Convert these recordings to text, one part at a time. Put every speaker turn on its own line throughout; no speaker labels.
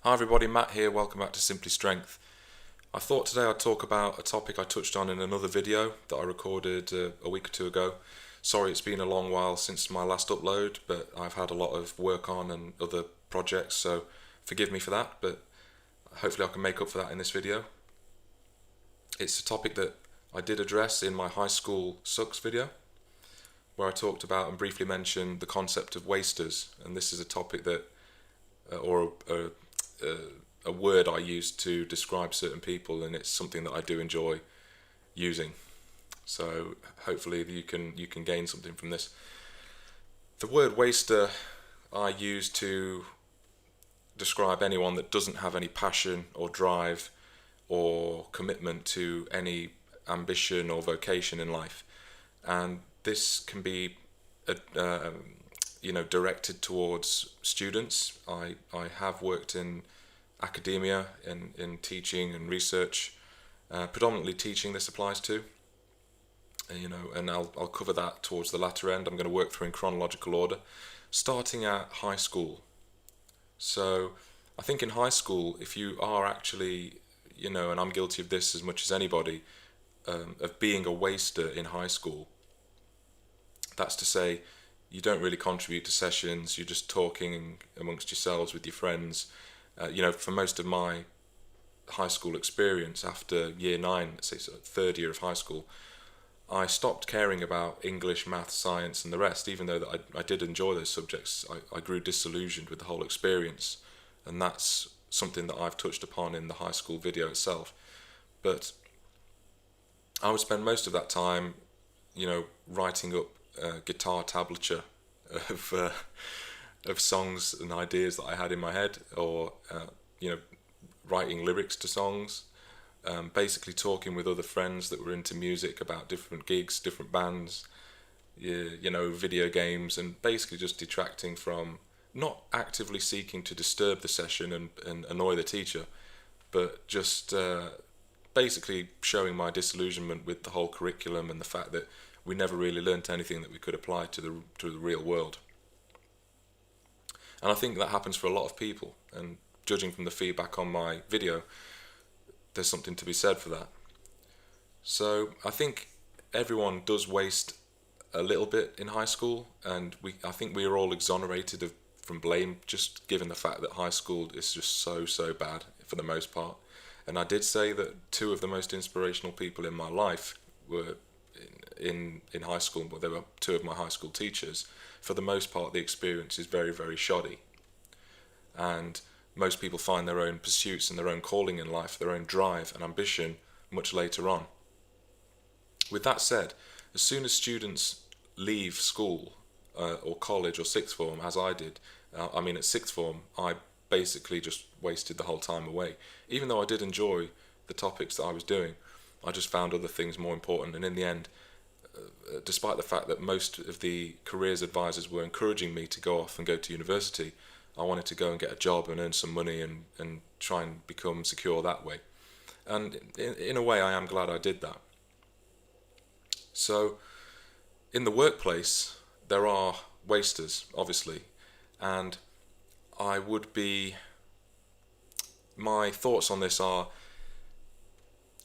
Hi everybody, Matt here, welcome back to Simply Strength. I thought today I'd talk about a topic I touched on in another video that I recorded a week or two ago. Sorry it's been a long while since my last upload, but I've had a lot of work on and other projects, so forgive me for that, but hopefully I can make up for that in this video. It's a topic that I did address in my high school sucks video, where I talked about and briefly mentioned the concept of wasters, and this is a topic that, a word I use to describe certain people, and it's something that I do enjoy using. So hopefully you can gain something from this. The word waster I use to describe anyone that doesn't have any passion or drive or commitment to any ambition or vocation in life, and this can be directed towards students. I have worked in academia, in teaching and research, predominantly teaching this applies to, and I'll cover that towards the latter end. I'm going to work through in chronological order, starting at high school. So I think in high school, if you are actually, and I'm guilty of this as much as anybody, of being a waster in high school, that's to say, you don't really contribute to sessions, you're just talking amongst yourselves with your friends. For most of my high school experience, after year 9, let's say so third year of high school, I stopped caring about English, math, science and the rest, even though that I did enjoy those subjects. I grew disillusioned with the whole experience, and that's something that I've touched upon in the high school video itself. But I would spend most of that time, writing up guitar tablature of songs and ideas that I had in my head, or writing lyrics to songs, basically talking with other friends that were into music about different gigs, different bands, video games, and basically just detracting from, not actively seeking to disturb the session and annoy the teacher, but just basically showing my disillusionment with the whole curriculum and the fact that we never really learnt anything that we could apply to the real world. And I think that happens for a lot of people, and judging from the feedback on my video, there's something to be said for that. So I think everyone does waste a little bit in high school, and I think we are all exonerated from blame, just given the fact that high school is just so bad for the most part. And I did say that two of the most inspirational people in my life were in high school, but they were two of my high school teachers. For the most part, the experience is very shoddy, and most people find their own pursuits and their own calling in life, their own drive and ambition, much later on. With that said, as soon as students leave school or college or sixth form, as I did, at sixth form, I basically just wasted the whole time away. Even though I did enjoy the topics that I was doing, I just found other things more important, and in the end, despite the fact that most of the careers advisors were encouraging me to go off and go to university, I wanted to go and get a job and earn some money and try and become secure that way. And in a way, I am glad I did that. So, in the workplace, there are wasters, obviously, and my thoughts on this are,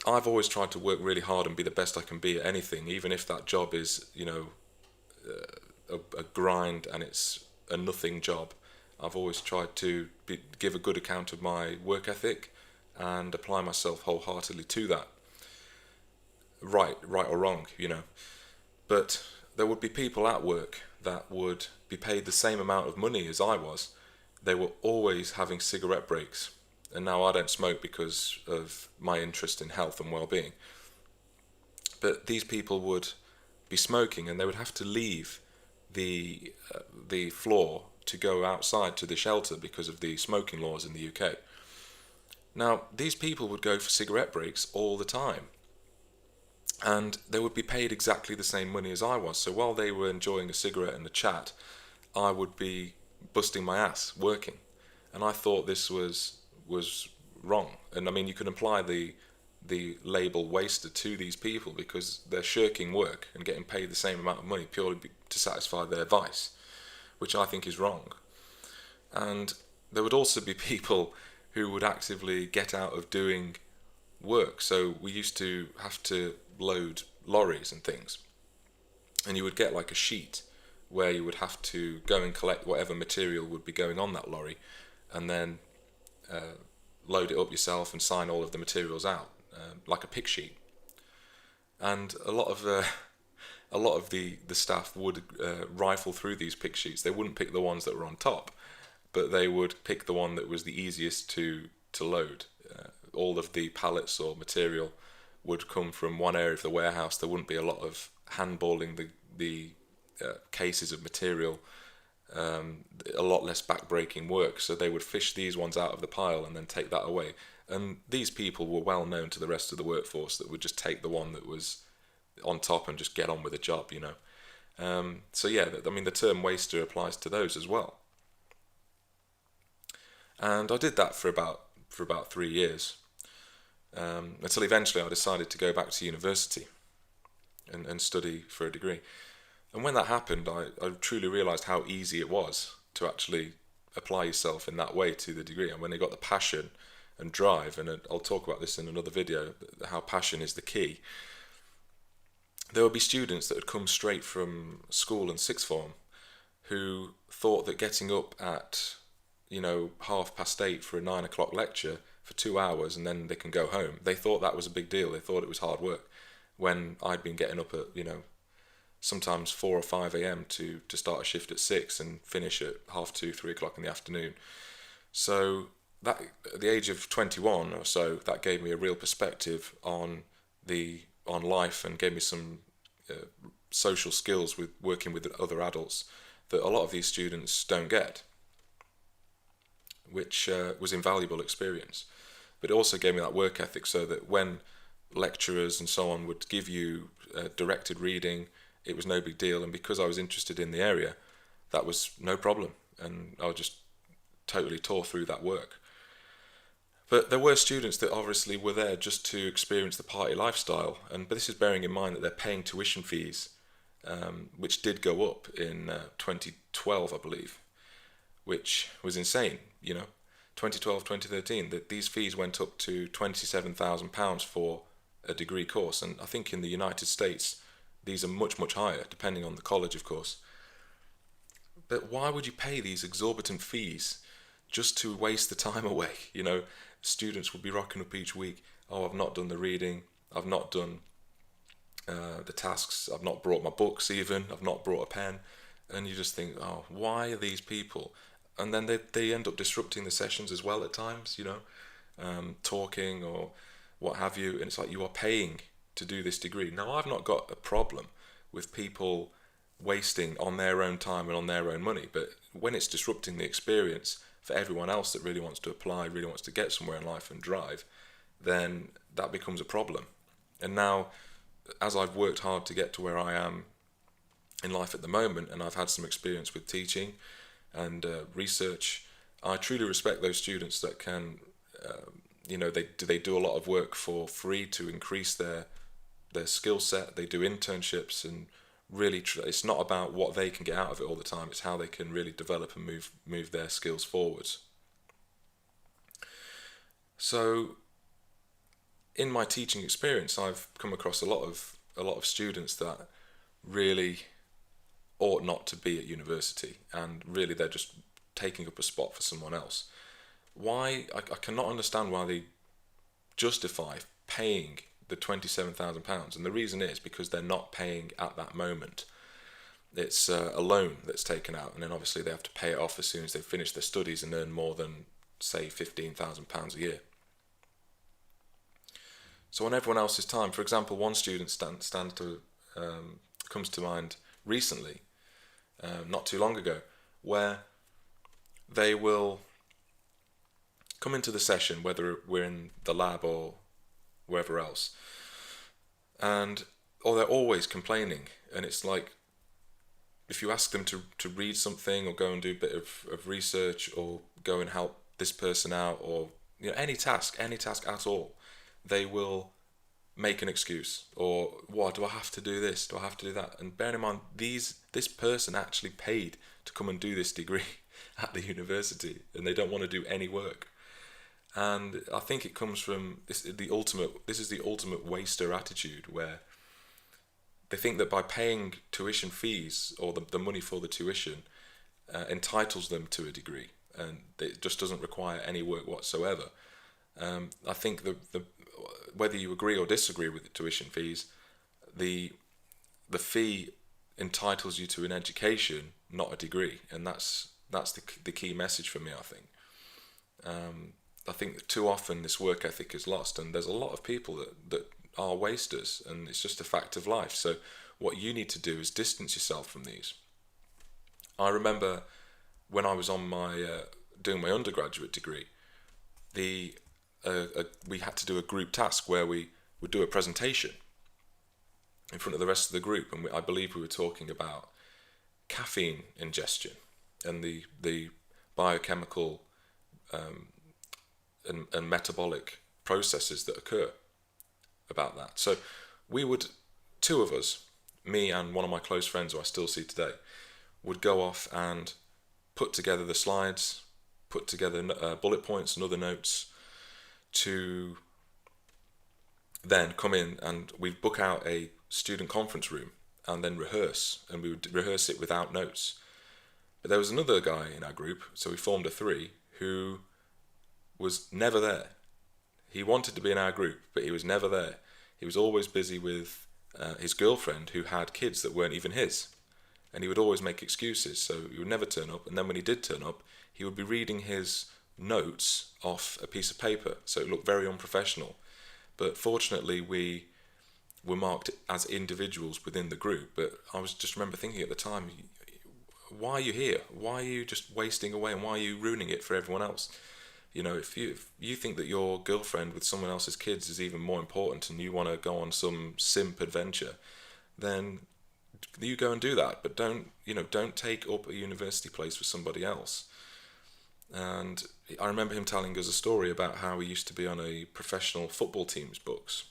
I've always tried to work really hard and be the best I can be at anything, even if that job is, a grind and it's a nothing job. I've always tried to give a good account of my work ethic and apply myself wholeheartedly to that. Right or wrong, But there would be people at work that would be paid the same amount of money as I was. They were always having cigarette breaks. And now I don't smoke because of my interest in health and well-being. But these people would be smoking, and they would have to leave the floor to go outside to the shelter because of the smoking laws in the UK. Now, these people would go for cigarette breaks all the time, and they would be paid exactly the same money as I was. So while they were enjoying a cigarette and a chat, I would be busting my ass working. And I thought this was wrong. And you can apply the label waster to these people because they're shirking work and getting paid the same amount of money purely to satisfy their vice, which I think is wrong. And there would also be people who would actively get out of doing work. So we used to have to load lorries and things, and you would get like a sheet where you would have to go and collect whatever material would be going on that lorry, and then load it up yourself and sign all of the materials out, like a pick sheet. And a lot of the staff would rifle through these pick sheets. They wouldn't pick the ones that were on top, but they would pick the one that was the easiest to load. All of the pallets or material would come from one area of the warehouse. There wouldn't be a lot of handballing the cases of material, a lot less back-breaking work. So they would fish these ones out of the pile and then take that away. And these people were well known to the rest of the workforce that would just take the one that was on top and just get on with the job, you know. So yeah, I mean, the term waster applies to those as well. And I did that for about 3 years, until eventually I decided to go back to university and study for a degree. And when that happened, I truly realised how easy it was to actually apply yourself in that way to the degree. And when I got the passion and drive, and I'll talk about this in another video, how passion is the key. There would be students that had come straight from school and sixth form who thought that getting up at 8:30 for a 9 o'clock lecture for 2 hours and then they can go home, they thought that was a big deal. They thought it was hard work, when I'd been getting up at sometimes 4 or 5 a.m. to start a shift at 6 and finish at 2:30, 3 o'clock in the afternoon. So that, at the age of 21 or so, that gave me a real perspective on life, and gave me some social skills with working with other adults that a lot of these students don't get, which was invaluable experience. But it also gave me that work ethic, so that when lecturers and so on would give you directed reading, it was no big deal. And because I was interested in the area, that was no problem, and I just totally tore through that work. But there were students that obviously were there just to experience the party lifestyle, but this is bearing in mind that they're paying tuition fees, which did go up in 2012, I believe, which was insane. 2012, 2013, that these fees went up to £27,000 for a degree course, and I think in the United States these are much, much higher, depending on the college, of course. But why would you pay these exorbitant fees just to waste the time away? Students would be rocking up each week. Oh, I've not done the reading, I've not done the tasks, I've not brought my books even, I've not brought a pen. And you just think, oh, why are these people? And then they end up disrupting the sessions as well at times, talking or what have you. And it's like, you are paying to do this degree. Now, I've not got a problem with people wasting on their own time and on their own money, but when it's disrupting the experience for everyone else that really wants to apply, really wants to get somewhere in life and drive, then that becomes a problem. And now, as I've worked hard to get to where I am in life at the moment, and I've had some experience with teaching and research, I truly respect those students that can, they do a lot of work for free to increase their skill set. They do internships, and really it's not about what they can get out of it all the time, it's how they can really develop and move their skills forwards. So in my teaching experience, I've come across a lot of students that really ought not to be at university, and really they're just taking up a spot for someone else. Why? I cannot understand why they justify paying the £27,000, and the reason is because they're not paying at that moment. It's a loan that's taken out, and then obviously they have to pay it off as soon as they've finished their studies and earn more than, say, £15,000 a year. So on everyone else's time, for example, one student comes to mind recently, not too long ago, where they will come into the session, whether we're in the lab or wherever else, or they're always complaining. And it's like, if you ask them to read something or go and do a bit of research or go and help this person out, or any task at all, they will make an excuse, or what, do I have to do this, do I have to do that? And bearing in mind, this person actually paid to come and do this degree at the university, and they don't want to do any work. And I think it comes from this is the ultimate waster attitude, where they think that by paying tuition fees, or the money for the tuition, entitles them to a degree, and it just doesn't require any work whatsoever. I think the whether you agree or disagree with the tuition fees, the the fee entitles you to an education, not a degree, and that's the key message for me. I think that too often this work ethic is lost, and there's a lot of people that are wasters, and it's just a fact of life. So what you need to do is distance yourself from these. I remember when I was on my doing my undergraduate degree, the we had to do a group task where we would do a presentation in front of the rest of the group, and I believe we were talking about caffeine ingestion and the biochemical and metabolic processes that occur about that. So we would, two of us, me and one of my close friends who I still see today, would go off and put together the slides, put together bullet points and other notes, to then come in, and we'd book out a student conference room and then rehearse, and we would rehearse it without notes. But there was another guy in our group, so we formed a three, who was never there. He wanted to be in our group, but he was never there. He was always busy with his girlfriend, who had kids that weren't even his. And he would always make excuses, so he would never turn up. And then when he did turn up, he would be reading his notes off a piece of paper, so it looked very unprofessional. But fortunately, we were marked as individuals within the group. But I was just remember thinking at the time, why are you here? Why are you just wasting away, and why are you ruining it for everyone else? You know, if you think that your girlfriend with someone else's kids is even more important, and you want to go on some simp adventure, then you go and do that. But don't take up a university place for somebody else. And I remember him telling us a story about how he used to be on a professional football team's books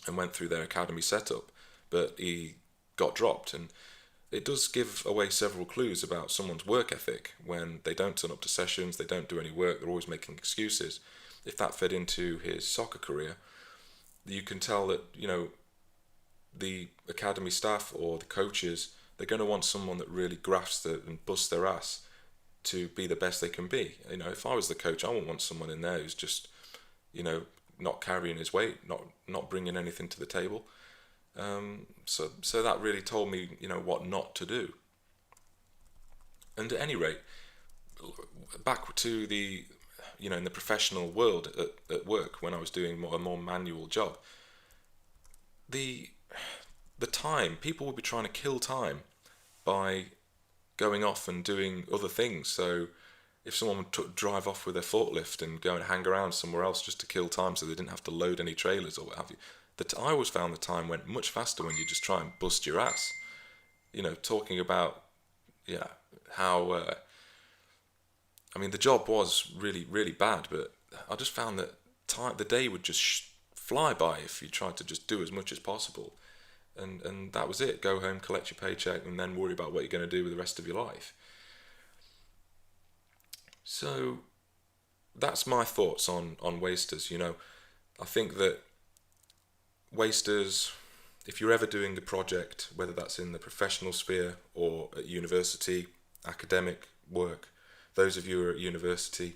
and went through their academy setup, but he got dropped. And it does give away several clues about someone's work ethic when they don't turn up to sessions, they don't do any work, they're always making excuses. If that fed into his soccer career, you can tell that, the academy staff or the coaches, they're going to want someone that really grafts and busts their ass to be the best they can be. If I was the coach, I wouldn't want someone in there who's just, not carrying his weight, not bringing anything to the table. So that really told me, what not to do. And at any rate, back to the, in the professional world at work, when I was doing a more manual job, the time, people would be trying to kill time by going off and doing other things. So if someone would drive off with their forklift and go and hang around somewhere else just to kill time so they didn't have to load any trailers or what have you, I always found the time went much faster when you just try and bust your ass. Talking about how the job was really, really bad, but I just found that the day would just fly by if you tried to just do as much as possible. And that was it. Go home, collect your paycheck, and then worry about what you're going to do with the rest of your life. So that's my thoughts on wasters. I think that wasters, if you're ever doing a project, whether that's in the professional sphere or at university, academic work, those of you who are at university,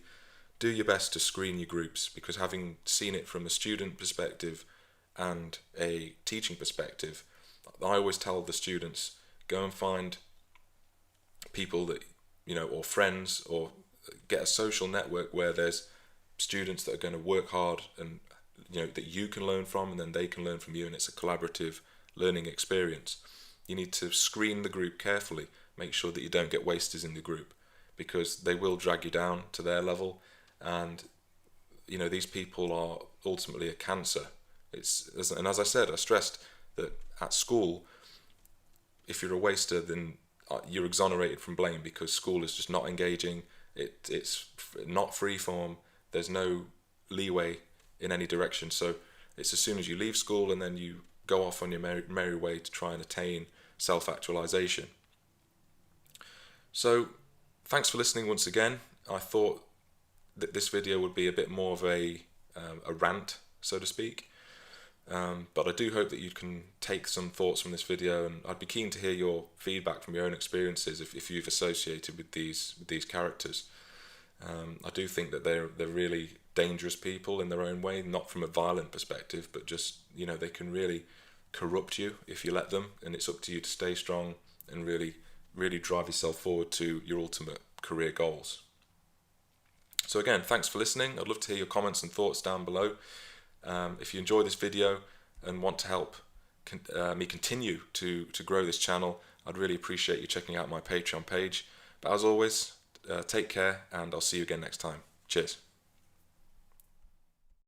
do your best to screen your groups, because having seen it from a student perspective and a teaching perspective, I always tell the students, go and find people that, or friends, or get a social network where there's students that are going to work hard and, that you can learn from, and then they can learn from you, and it's a collaborative learning experience. You need to screen the group carefully, make sure that you don't get wasters in the group, because they will drag you down to their level, and these people are ultimately a cancer. And as I said, I stressed that at school, if you're a waster, then you're exonerated from blame, because school is just not engaging. It's not free form. There's no leeway in any direction. So it's as soon as you leave school, and then you go off on your merry way to try and attain self-actualisation. So thanks for listening once again. I thought this video would be a bit more of a rant, so to speak. But I do hope that you can take some thoughts from this video, and I'd be keen to hear your feedback from your own experiences if you've associated with these characters. I do think that they're really dangerous people in their own way, not from a violent perspective, but just, they can really corrupt you if you let them, and it's up to you to stay strong and really drive yourself forward to your ultimate career goals. So again, thanks for listening. I'd love to hear your comments and thoughts down below. If you enjoy this video and want to help me continue to grow this channel, I'd really appreciate you checking out my Patreon page. But as always, take care, and I'll see you again next time. Cheers.